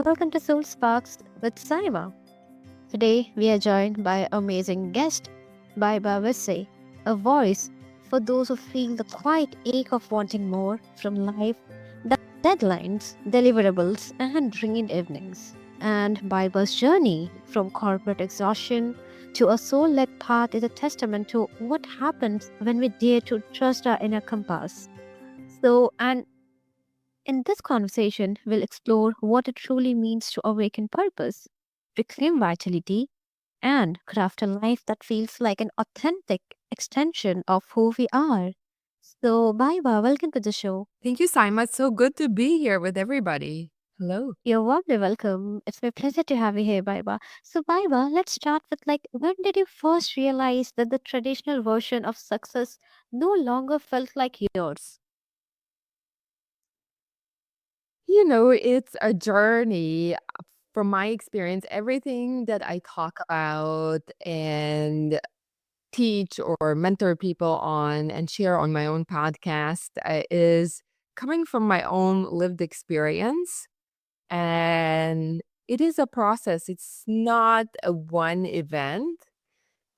Welcome to Soul Sparks with Saima. Today we are joined by an amazing guest, Baiba Wisse, a voice for those who feel the quiet ache of wanting more from life, the deadlines, deliverables, and drained evenings. And Baiba's journey from corporate exhaustion to a soul led path is a testament to what happens when we dare to trust our inner compass. And in this conversation, we'll explore what it truly means to awaken purpose, reclaim vitality, and craft a life that feels like an authentic extension of who we are. So, Baiba, welcome to the show. Thank you, Saima. It's so good to be here with everybody. Hello. You're warmly welcome. It's my pleasure to have you here, Baiba. So, Baiba, let's start with when did you first realize that the traditional version of success no longer felt like yours? It's a journey. From my experience, everything that I talk about and teach or mentor people on and share on my own podcast is coming from my own lived experience. And it is a process. It's not a one event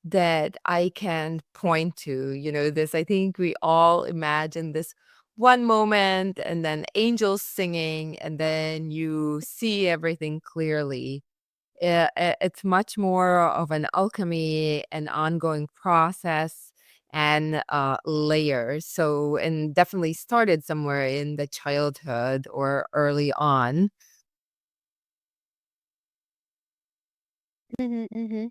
that I can point to. I think we all imagine this one moment and then angels singing, and then you see everything clearly. It's much more of an alchemy, an ongoing process, and layers. So, and definitely started somewhere in the childhood or early on. Mm-hmm.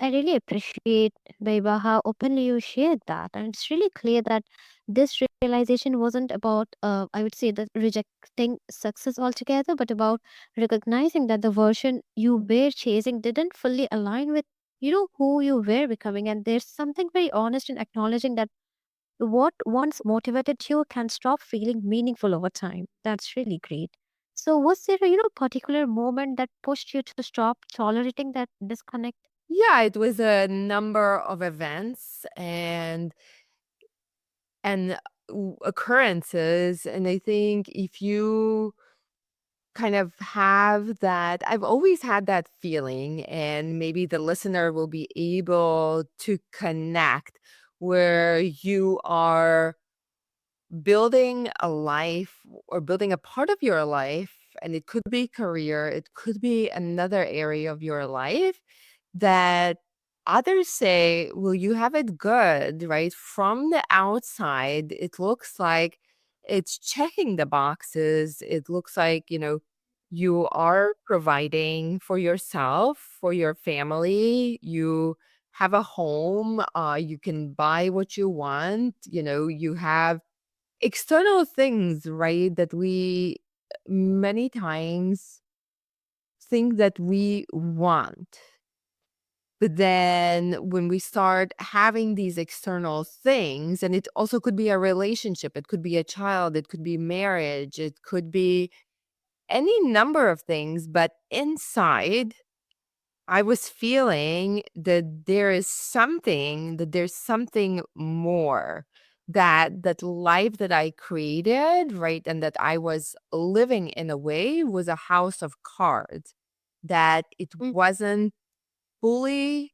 I really appreciate, Baiba, how openly you shared that. And it's really clear that this realization wasn't about, I would say, that rejecting success altogether, but about recognizing that the version you were chasing didn't fully align with, who you were becoming. And there's something very honest in acknowledging that what once motivated you can stop feeling meaningful over time. That's really great. So, was there a, particular moment that pushed you to stop tolerating that disconnect? Yeah, it was a number of events and occurrences, and I think if you kind of have that, I've always had that feeling, and maybe the listener will be able to connect where you are building a life or building a part of your life, and it could be career, it could be another area of your life that others say, well, you have it good, right? From the outside, it looks like it's checking the boxes. It looks like, you are providing for yourself, for your family. You have a home. You can buy what you want. You have external things, right? That we many times think that we want. But then when we start having these external things, and it also could be a relationship, it could be a child, it could be marriage, it could be any number of things, but inside, I was feeling that there's something more, that life that I created, right, and that I was living in a way was a house of cards, that it wasn't fully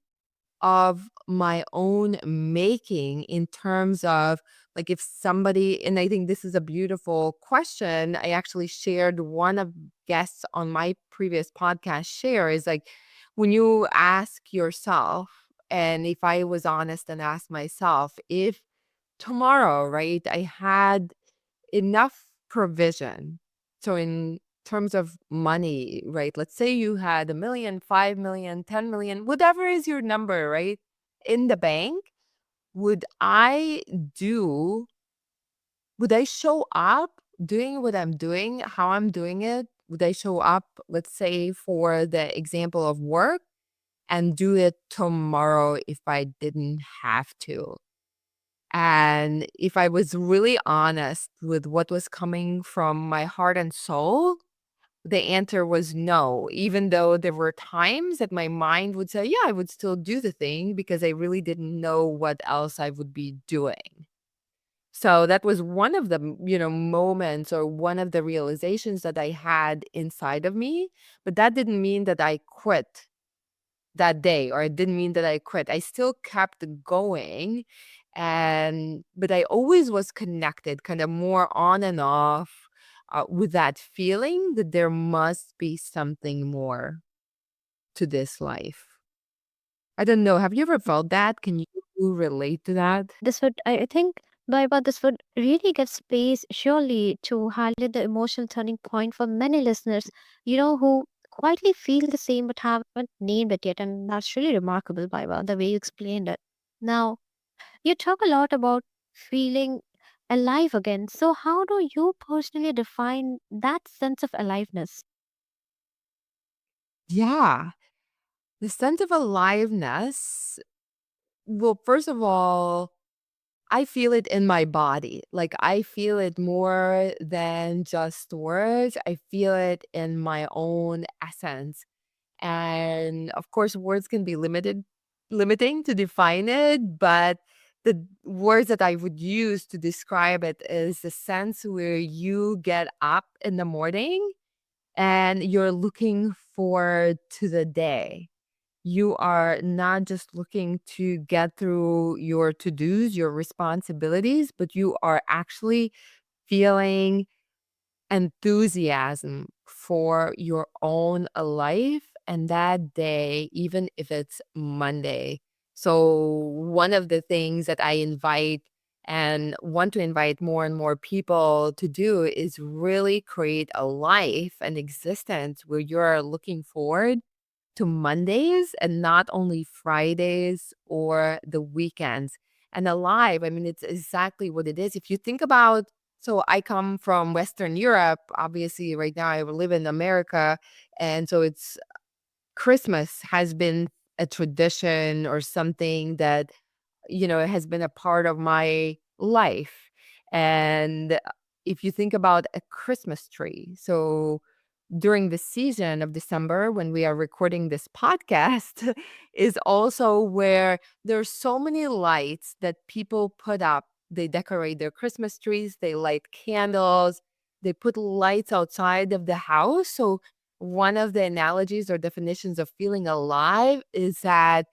of my own making in terms of like if somebody, and I think this is a beautiful question. I actually shared one of guests on my previous podcast share is like when you ask yourself, and if I was honest and asked myself, if tomorrow, right, I had enough provision. So in terms of money, right? Let's say you had 1 million, 5 million, 10 million, whatever is your number, right? In the bank, would I do, would I show up doing what I'm doing, how I'm doing it? Would I show up, let's say, for the example of work and do it tomorrow if I didn't have to? And if I was really honest with what was coming from my heart and soul, the answer was no, even though there were times that my mind would say, yeah, I would still do the thing because I really didn't know what else I would be doing. So that was one of the, moments or one of the realizations that I had inside of me, but that didn't mean that I quit that day, or it didn't mean that I quit. I still kept going, but I always was connected, kind of more on and off, with that feeling that there must be something more to this life. I don't know. Have you ever felt that? Can you relate to that? This would, I think, Baiba, this would really give space, surely, to highlight the emotional turning point for many listeners, who quietly feel the same but haven't named it yet. And that's really remarkable, Baiba, the way you explained it. Now, you talk a lot about feeling alive again. So, how do you personally define that sense of aliveness? Yeah. The sense of aliveness, well, first of all, I feel it in my body. Like, I feel it more than just words. I feel it in my own essence. And of course, words can be limiting to define it, but the words that I would use to describe it is the sense where you get up in the morning and you're looking forward to the day. You are not just looking to get through your to-dos, your responsibilities, but you are actually feeling enthusiasm for your own life and that day, even if it's Monday. So, one of the things that I invite and want to invite more and more people to do is really create a life, an existence where you're looking forward to Mondays and not only Fridays or the weekends. And alive, I mean, it's exactly what it is. If you think about, so I come from Western Europe, obviously, right now I live in America. And so it's Christmas has been a tradition or something that, it has been a part of my life. And if you think about a Christmas tree, so during the season of December when we are recording this podcast is also where there's so many lights that people put up. They decorate their Christmas trees, they light candles, they put lights outside of the house. So one of the analogies or definitions of feeling alive is that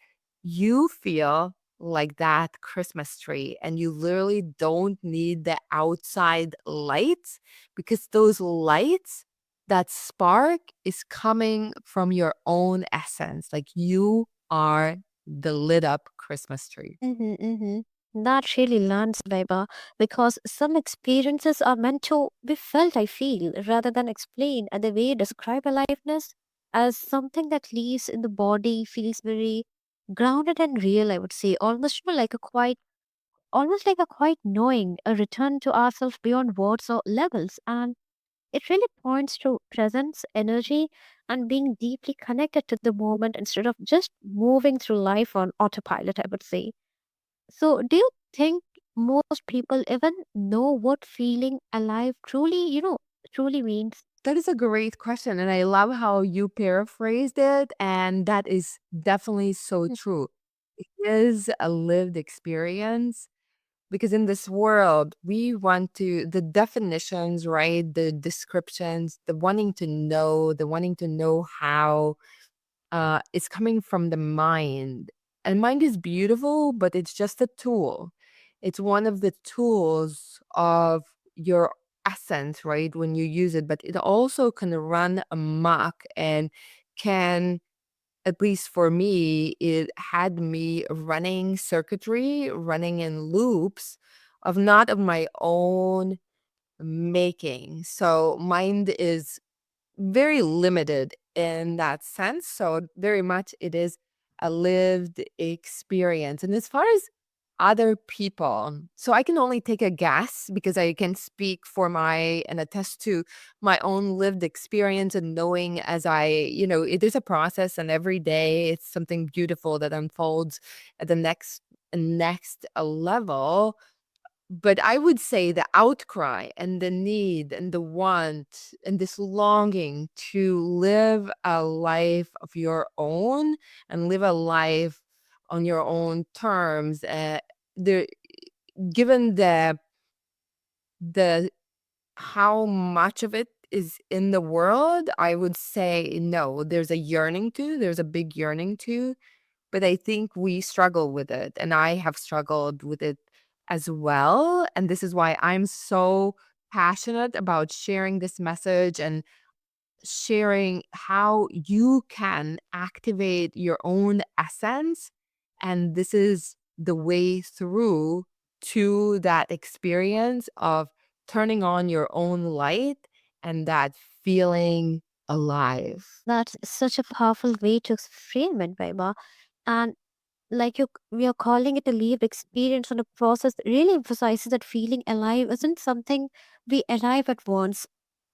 you feel like that Christmas tree and you literally don't need the outside lights because those lights, that spark is coming from your own essence. Like you are the lit up Christmas tree. That really lands, Beba, because some experiences are meant to be felt, I feel, rather than explained. And the way you describe aliveness as something that lives in the body feels very grounded and real, I would say, almost like a quiet knowing, a return to ourselves beyond words or levels. And it really points to presence, energy, and being deeply connected to the moment instead of just moving through life on autopilot, I would say. So, do you think most people even know what feeling alive truly means? That is a great question. And I love how you paraphrased it. And that is definitely so true. It is a lived experience because in this world, we want to, the definitions, right? The descriptions, the wanting to know how, is coming from the mind. And mind is beautiful, but it's just a tool. It's one of the tools of your essence, right? When you use it, but it also can run amok and can, at least for me, it had me running circuitry, running in loops of not of my own making. So mind is very limited in that sense. So very much it is a lived experience. And as far as other people, so I can only take a guess because I can speak for my and attest to my own lived experience and knowing as it is a process and every day it's something beautiful that unfolds at the next level. But I would say the outcry and the need and the want and this longing to live a life of your own and live a life on your own terms, there given the the how much of it is in the world, I would say no. There's a yearning to, there's a big yearning to, but I think we struggle with it, and I have struggled with it as well. And this is why I'm so passionate about sharing this message and sharing how you can activate your own essence. And this is the way through to that experience of turning on your own light and that feeling alive. That's such a powerful way to frame it, Baiba. And like we are calling it a lived experience on a process that really emphasizes that feeling alive isn't something we arrive at once,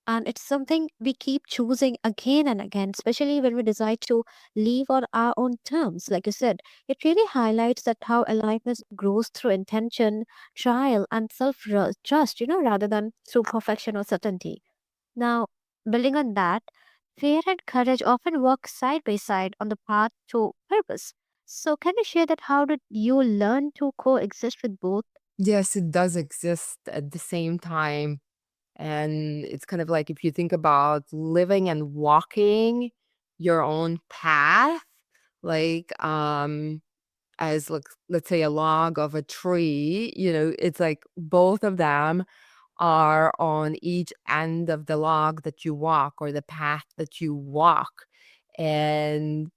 and it's something we keep choosing again and again, especially when we decide to live on our own terms. Like you said, it really highlights that how aliveness grows through intention, trial, and self trust, rather than through perfection or certainty. Now, building on that, fear and courage often walk side by side on the path to purpose. So, can you share that how did you learn to coexist with both? Yes, it does exist at the same time. And it's kind of like if you think about living and walking your own path, like as like let's say a log of a tree, it's like both of them are on each end of the log that you walk or the path that you walk. And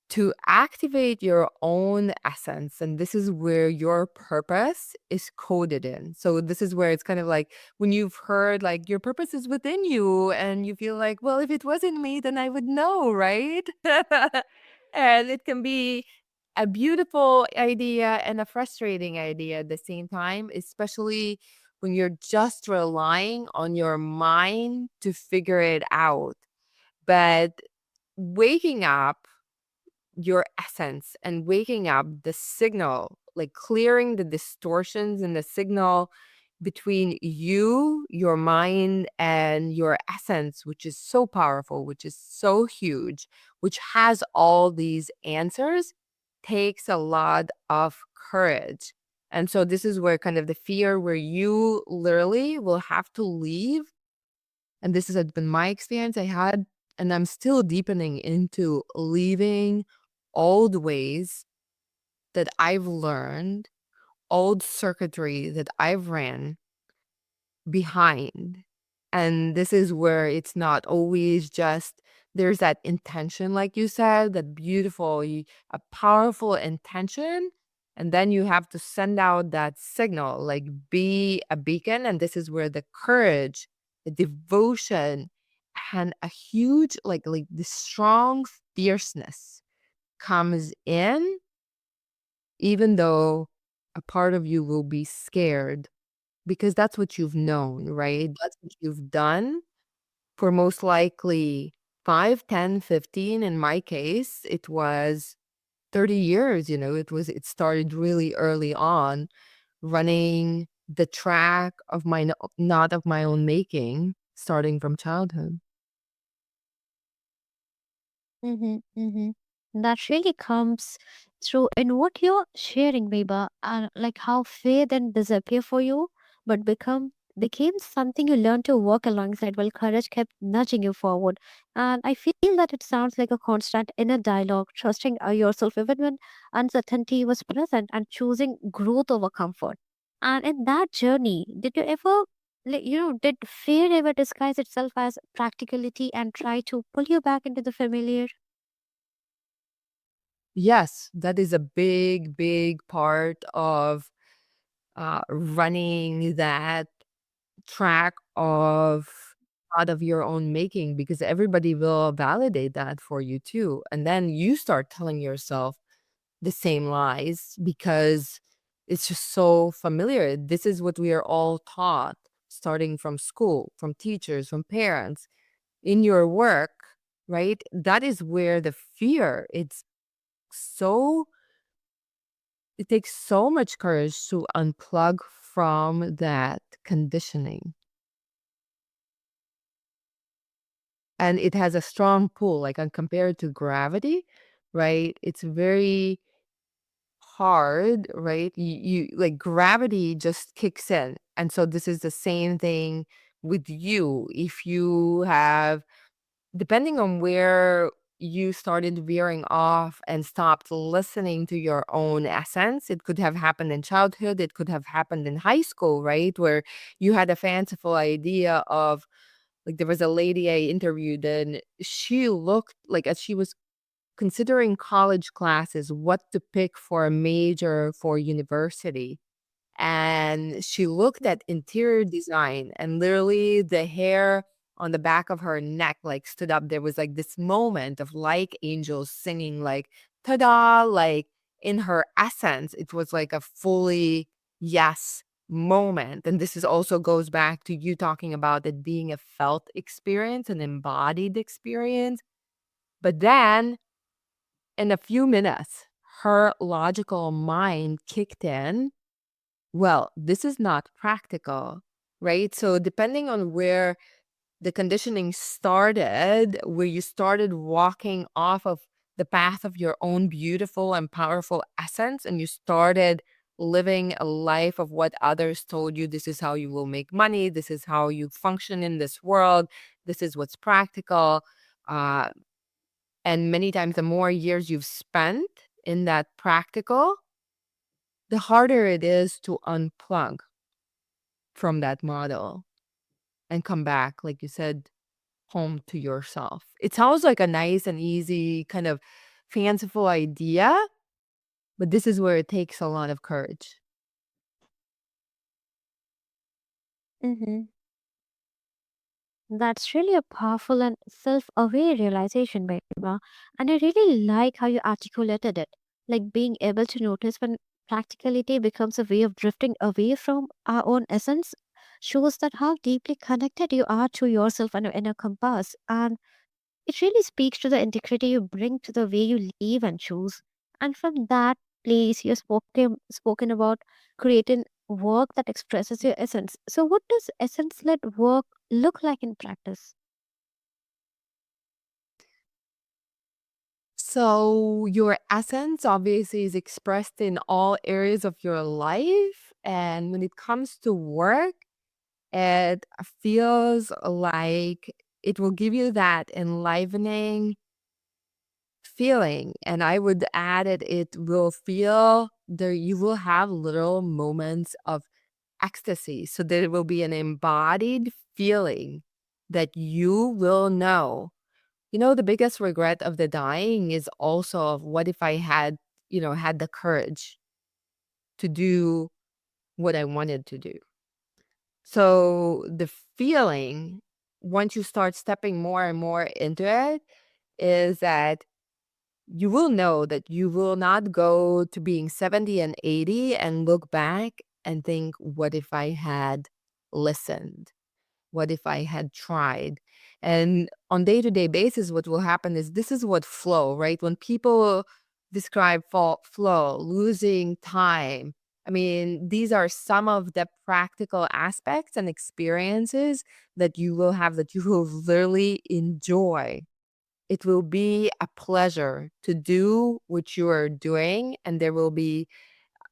to activate your own essence, and this is where your purpose is coded in. So this is where it's kind of like when you've heard like your purpose is within you and you feel like, well, if it wasn't me then I would know, right? And it can be a beautiful idea and a frustrating idea at the same time, especially when you're just relying on your mind to figure it out. But waking up your essence and waking up the signal, like clearing the distortions in the signal between you, your mind, and your essence, which is so powerful, which is so huge, which has all these answers, takes a lot of courage. And so, this is where kind of the fear, where you literally will have to leave, and this has been my experience. I had, and I'm still deepening into leaving old ways that I've learned, old circuitry that I've ran behind. And this is where it's not always just there's that intention, like you said, that beautiful, a powerful intention. And then you have to send out that signal, like be a beacon. And this is where the courage, the devotion, and a huge, like the strong fierceness comes in, even though a part of you will be scared because that's what you've known, right? That's what you've done for most likely 5, 10, 15. In my case, it was 30 years, it started really early on, running the track of my not of my own making, starting from childhood. That really comes through in what you're sharing, Biba, and like how fear didn't disappear for you, but became something you learned to walk alongside while courage kept nudging you forward. And I feel that it sounds like a constant inner dialogue, trusting yourself even when uncertainty was present and choosing growth over comfort. And in that journey, did you ever did fear ever disguise itself as practicality and try to pull you back into the familiar? Yes, that is a big, big part of running that track of out of your own making, because everybody will validate that for you too. And then you start telling yourself the same lies because it's just so familiar. This is what we are all taught, starting from school, from teachers, from parents, in your work, right? That is where the fear, so it takes so much courage to unplug from that conditioning. And it has a strong pull, like, compared to gravity, right? It's very hard, right? You like, gravity just kicks in. And so this is the same thing with you. If you have, depending on where you started veering off and stopped listening to your own essence, it could have happened in childhood, it could have happened in high school, right? Where you had a fanciful idea of, like, there was a lady I interviewed, and she looked like, as she was considering college classes, what to pick for a major for university. And she looked at interior design, and literally the hair on the back of her neck like stood up. There was like this moment of like angels singing, like ta-da, like in her essence, it was like a fully yes moment. And this is also goes back to you talking about it being a felt experience, an embodied experience. But then in a few minutes, her logical mind kicked in. Well, this is not practical, right? So, depending on where the conditioning started, where you started walking off of the path of your own beautiful and powerful essence, and you started living a life of what others told you, this is how you will make money, this is how you function in this world, this is what's practical. Uh, and many times, the more years you've spent in that practical, the harder it is to unplug from that model and come back, like you said, home to yourself. It sounds like a nice and easy kind of fanciful idea, but this is where it takes a lot of courage. Mm-hmm. That's really a powerful and self aware realization, Baiba. And I really like how you articulated it. Like being able to notice when practicality becomes a way of drifting away from our own essence shows that how deeply connected you are to yourself and your inner compass. And it really speaks to the integrity you bring to the way you live and choose. And from that place, you've spoken about creating work that expresses your essence. So, what does essence led work look like in practice? So, your essence obviously is expressed in all areas of your life. And when it comes to work, it feels like it will give you that enlivening feeling. And I would add it, it will feel there, you will have little moments of ecstasy. So there will be an embodied feeling that you will know. You know, the biggest regret of the dying is also of what if I had, had the courage to do what I wanted to do. So the feeling, once you start stepping more and more into it, is that you will know that you will not go to being 70 and 80 and look back and think, what if I had listened? What if I had tried? And on day-to-day basis, what will happen is this is what flow, right? When people describe flow, losing time, I mean, these are some of the practical aspects and experiences that you will have that you will really enjoy. It will be a pleasure to do what you are doing, and there will be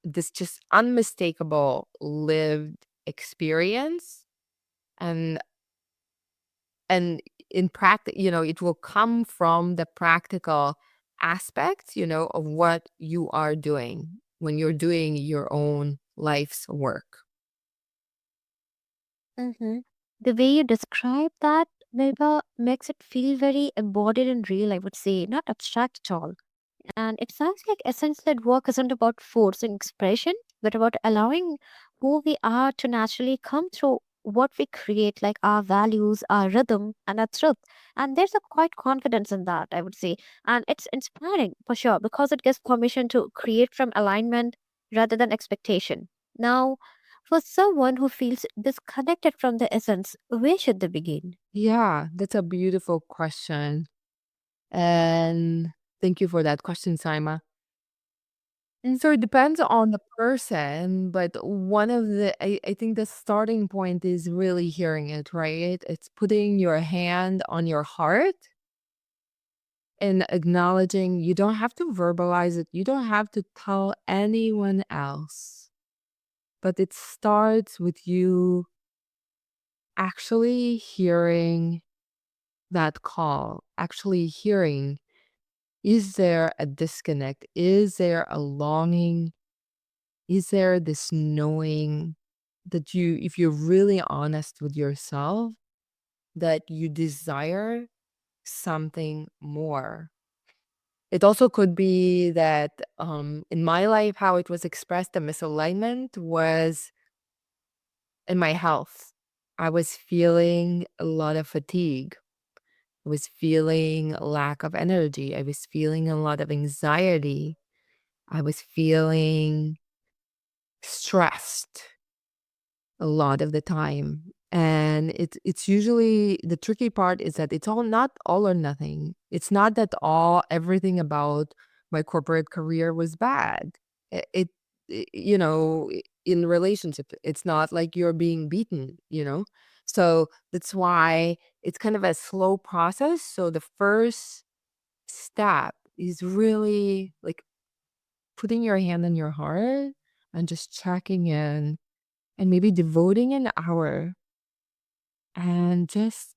this just unmistakable lived experience. And and in practice, it will come from the practical aspects, of what you are doing when you're doing your own life's work. Mm-hmm. The way you describe that, Meba, makes it feel very embodied and real, I would say, not abstract at all. And it sounds like essence led work isn't about forcing expression, but about allowing who we are to naturally come through what we create, like our values, our rhythm, and our truth. And there's a quite confidence in that, I would say. And it's inspiring for sure because it gives permission to create from alignment rather than expectation. Now, for someone who feels disconnected from the essence, where should they begin? Yeah, that's a beautiful question. And thank you for that question, Saima. And so it depends on the person, but one of I think the starting point is really hearing it, right? It's putting your hand on your heart and acknowledging you don't have to verbalize it. You don't have to tell anyone else. but it starts with you actually hearing that call, actually hearing, is there a disconnect? Is there a longing? Is there this knowing that you, if you're really honest with yourself, that you desire something more? It also could be that in my life, how it was expressed, the misalignment was in my health. I was feeling a lot of fatigue. I was feeling a lack of energy. I was feeling a lot of anxiety. I was feeling stressed a lot of the time. And it's usually the tricky part is that it's all not all or nothing. It's not that all everything about my corporate career was bad. In relationship, it's not like you're being beaten. So that's why it's kind of a slow process. So the first step is really like putting your hand on your heart and just checking in and maybe devoting an hour and just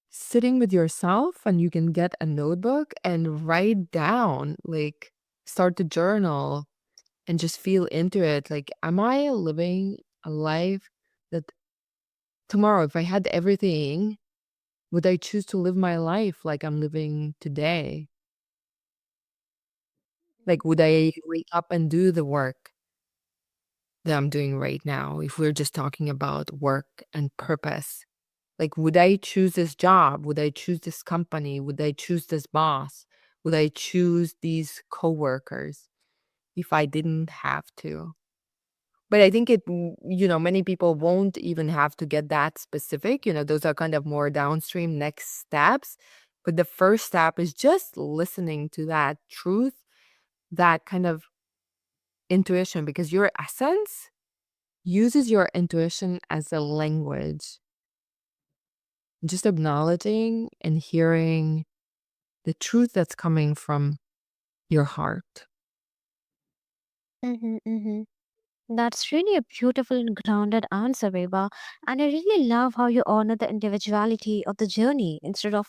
sitting with yourself, and you can get a notebook and write down, like, start to journal and just feel into it. Like, am I living a life that tomorrow, if I had everything, would I choose to live my life like I'm living today? Like, would I wake up and do the work that I'm doing right now? If we're just talking about work and purpose, like, would I choose this job? Would I choose this company? Would I choose this boss? Would I choose these coworkers if I didn't have to? But I think many people won't even have to get that specific. Those are kind of more downstream next steps. But the first step is just listening to that truth, that kind of intuition, because your essence uses your intuition as a language. Just acknowledging and hearing the truth that's coming from your heart. Mm-hmm, mm-hmm. That's really a beautiful and grounded answer, Beba. And I really love how you honor the individuality of the journey instead of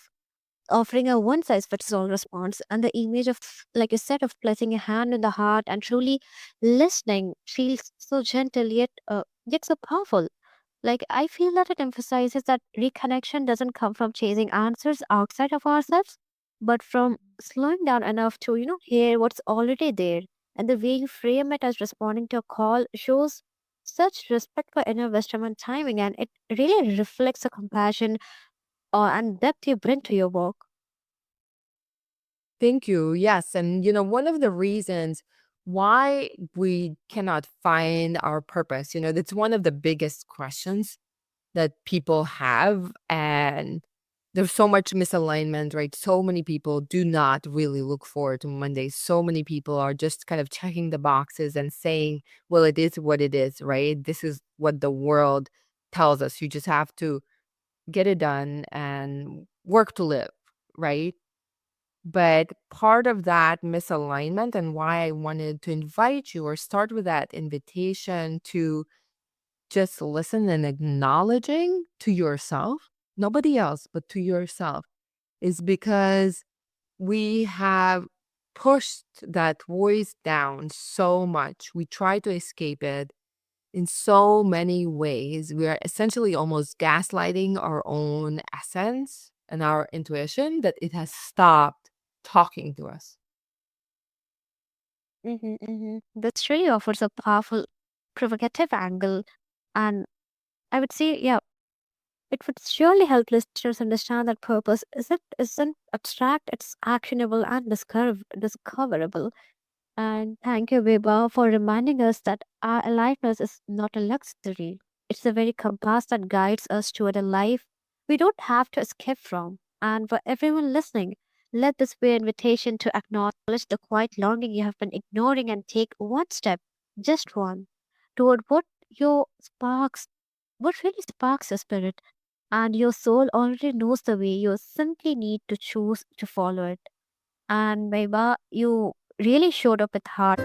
offering a one size fits all response. And the image of, like you said, of placing a hand in the heart and truly listening feels so gentle yet so powerful. Like, I feel that it emphasizes that reconnection doesn't come from chasing answers outside of ourselves, but from slowing down enough to, hear what's already there. And the way you frame it as responding to a call shows such respect for inner wisdom and timing, and it really reflects the compassion and depth you bring to your work. Thank you. Yes. And, one of the reasons why we cannot find our purpose, that's one of the biggest questions that people have. And there's so much misalignment, right? So many people do not really look forward to Monday. So many people are just kind of checking the boxes and saying, well, it is what it is, right? This is what the world tells us. You just have to get it done and work to live, right? But part of that misalignment, and why I wanted to invite you or start with that invitation to just listen and acknowledging to yourself, nobody else, but to yourself, is because we have pushed that voice down so much. We try to escape it in so many ways. We are essentially almost gaslighting our own essence and our intuition that it has stopped talking to us. This really offers a powerful, provocative angle. And I would say, yeah, it would surely help listeners understand that purpose isn't abstract, it's actionable and discoverable. And thank you, Weber, for reminding us that our aliveness is not a luxury. It's the very compass that guides us toward a life we don't have to escape from. And for everyone listening, let this be an invitation to acknowledge the quiet longing you have been ignoring and take one step, just one, toward what really sparks your spirit. And your soul already knows the way. You simply need to choose to follow it. And Baiba, you really showed up with heart.